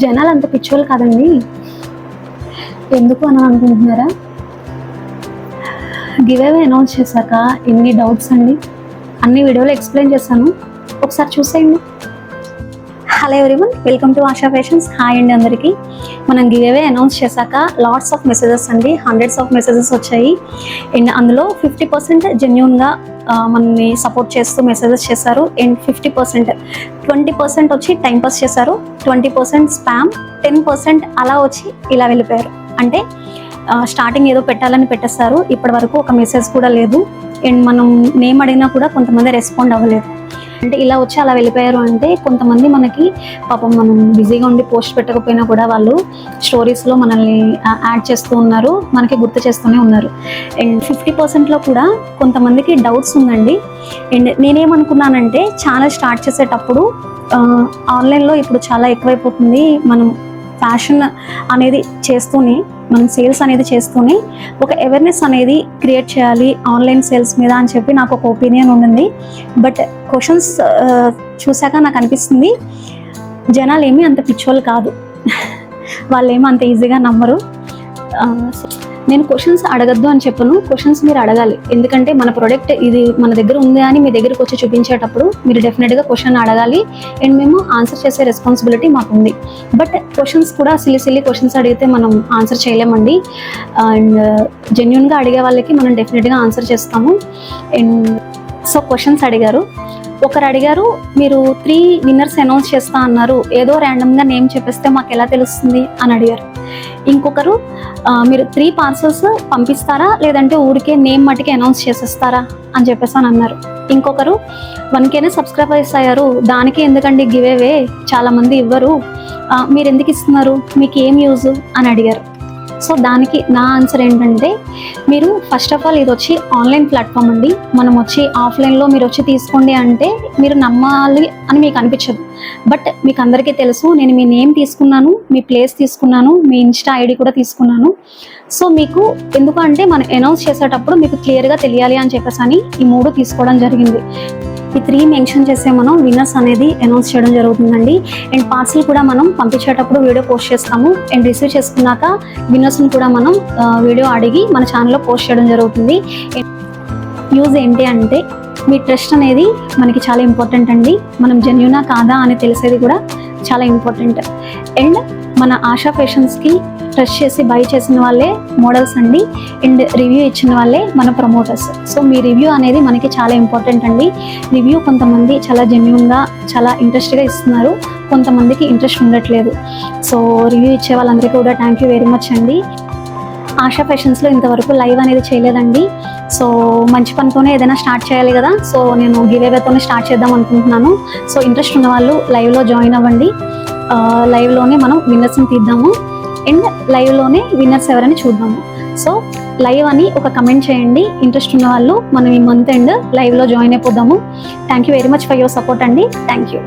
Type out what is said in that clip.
జనాలు అంత పిచ్చోళ్ళు కాదండి. ఎందుకు అని అనుకుంటున్నారా? గివ్ అవే అనౌన్స్ చేశాక ఎన్ని డౌట్స్ అండి, అన్ని వీడియోలో ఎక్స్ప్లెయిన్ చేశాను, ఒకసారి చూసేయండి. Hello everyone, welcome to ASHA fashions. Hi అండి అందరికీ. మనం గివ్ అవే అనౌన్స్ చేశాక లాట్స్ ఆఫ్ మెసేజెస్ అండి, హండ్రెడ్స్ ఆఫ్ మెసేజెస్ వచ్చాయి. అండ్ అందులో 50% జెన్యూన్గా మనల్ని సపోర్ట్ చేస్తూ మెసేజెస్ చేశారు. అండ్ 20% వచ్చి టైంపాస్ చేశారు, 20% స్పామ్, 10% అలా వచ్చి ఇలా వెళ్ళిపోయారు. అంటే స్టార్టింగ్ ఏదో పెట్టాలని పెట్టేస్తారు, ఇప్పటి వరకు ఒక మెసేజ్ కూడా లేదు. అండ్ మనం నేమ్ అడిగినా కూడా కొంతమంది రెస్పాండ్ అవ్వలేదు. అంటే ఇలా వచ్చి అలా వెళ్ళిపోయారు. అంటే కొంతమంది మనకి పాపం మనం బిజీగా ఉండి పోస్ట్ పెట్టకపోయినా కూడా వాళ్ళు స్టోరీస్లో మనల్ని యాడ్ చేస్తూ ఉన్నారు, మనకి గుర్తు చేస్తూనే ఉన్నారు. అండ్ 50%లో కూడా కొంతమందికి డౌట్స్ ఉందండి. అండ్ నేనేమనుకున్నానంటే ఛానల్ స్టార్ట్ చేసేటప్పుడు ఆన్లైన్లో ఇప్పుడు చాలా ఎక్కువైపోతుంది, మనం ఫ్యాషన్ అనేది చేస్తూనే, మనం సేల్స్ అనేది చేస్తూనే ఒక అవేర్నెస్ అనేది క్రియేట్ చేయాలి ఆన్లైన్ సేల్స్ మీద అని చెప్పి నాకు ఒక ఒపీనియన్ ఉండింది. బట్ క్వశ్చన్స్ చూశాక నాకు అనిపిస్తుంది జనాలు ఏమీ అంత పిచ్చోళ్ళు కాదు, వాళ్ళు ఏమీ అంత ఈజీగా నమ్మరు. నేను క్వశ్చన్స్ అడగద్దు అని చెప్పను, క్వశ్చన్స్ మీరు అడగాలి. ఎందుకంటే మన ప్రోడక్ట్ ఇది మన దగ్గర ఉంది అని మీ దగ్గరకు వచ్చి చూపించేటప్పుడు మీరు డెఫినెట్గా క్వశ్చన్ అడగాలి. అండ్ మేము ఆన్సర్ చేసే రెస్పాన్సిబిలిటీ మాకు ఉంది. బట్ క్వశ్చన్స్ కూడా సిల్లీ క్వశ్చన్స్ అడిగితే మనం ఆన్సర్ చేయలేమండి. అండ్ జెన్యూన్గా అడిగే వాళ్ళకి మనం డెఫినెట్గా ఆన్సర్ చేస్తాము. అండ్ సో క్వశ్చన్స్ అడిగారు. ఒకరు అడిగారు, మీరు 3 విన్నర్స్ అనౌన్స్ చేస్తా అన్నారు, ఏదో ర్యాండమ్గా నేమ్ చెప్పేస్తే మాకు ఎలా తెలుస్తుంది అని అడిగారు. ఇంకొకరు, మీరు 3 పార్సల్స్ పంపిస్తారా లేదంటే ఊరికే నేమ్ మటుకే అనౌన్స్ చేసేస్తారా అని చెప్పేసి అని అన్నారు. ఇంకొకరు 1K సబ్స్క్రైబర్స్ అయ్యారు, దానికి ఎందుకండి గివ్ అవే, చాలామంది ఇవ్వరు, మీరు ఎందుకు ఇస్తున్నారు, మీకు ఏం యూజ్ అని అడిగారు. సో దానికి నా ఆన్సర్ ఏంటంటే, మీరు ఫస్ట్ ఆఫ్ ఆల్ ఇది వచ్చి ఆన్లైన్ ప్లాట్ఫామ్ అండి, మనం వచ్చి ఆఫ్లైన్లో మీరు వచ్చి తీసుకోండి అంటే మీరు నమ్మాలి అని మీకు అనిపించదు. బట్ మీకు అందరికీ తెలుసు, నేను మీ నేమ్ తీసుకున్నాను, మీ ప్లేస్ తీసుకున్నాను, మీ ఇన్స్టా ఐడి కూడా తీసుకున్నాను. సో మీకు ఎందుకు అంటే మనం అనౌన్స్ చేసేటప్పుడు మీకు క్లియర్గా తెలియాలి అని చెప్పేసి అని ఈ 3 తీసుకోవడం జరిగింది. ఈ 3 మెన్షన్ చేసే మనం విన్నర్స్ అనేది అనౌన్స్ చేయడం జరుగుతుందండి. అండ్ పార్సల్ కూడా మనం పంపించేటప్పుడు వీడియో పోస్ట్ చేస్తాము. అండ్ రిసీవ్ చేసుకున్నాక విన్నర్స్ని కూడా మనం వీడియో అడిగి మన ఛానల్లో పోస్ట్ చేయడం జరుగుతుంది. యూజ్ ఏంటి అంటే, మీ ట్రస్ట్ అనేది మనకి చాలా ఇంపార్టెంట్ అండి. మనం జెన్యూనా కాదా అని తెలిసేది కూడా చాలా ఇంపార్టెంట్. అండ్ మన ఆశా ఫ్యాషన్స్కి ట్రస్ట్ చేసి బై చేసిన వాళ్ళే మోడల్స్ అండి. అండ్ రివ్యూ ఇచ్చిన వాళ్ళే మన ప్రమోటర్స్. సో మీ రివ్యూ అనేది మనకి చాలా ఇంపార్టెంట్ అండి. రివ్యూ కొంతమంది చాలా జెన్యూన్గా చాలా ఇంట్రెస్ట్గా ఇస్తున్నారు, కొంతమందికి ఇంట్రెస్ట్ ఉండట్లేదు. సో రివ్యూ ఇచ్చే వాళ్ళందరికీ కూడా థ్యాంక్ యూ వెరీ మచ్ అండి. ఆశా ఫ్యాషన్స్లో ఇంతవరకు లైవ్ అనేది చేయలేదండి. సో మంచి పనితోనే ఏదైనా స్టార్ట్ చేయాలి కదా, సో నేను గివ్ అవేతోనే స్టార్ట్ చేద్దాం అనుకుంటున్నాను. సో ఇంట్రెస్ట్ ఉన్న వాళ్ళు లైవ్లో జాయిన్ అవ్వండి. లైవ్లోనే మనం విన్నర్స్ని తీద్దాము అండ్ లైవ్లోనే విన్నర్స్ ఎవరని చూద్దాము. సో లైవ్ అని ఒక కమెంట్ చేయండి ఇంట్రెస్ట్ ఉన్న వాళ్ళు. మనం ఈ మంత్ ఎండ్ లైవ్లో జాయిన్ అయిపోదాము. Thank you very much for your support అండి. Thank you.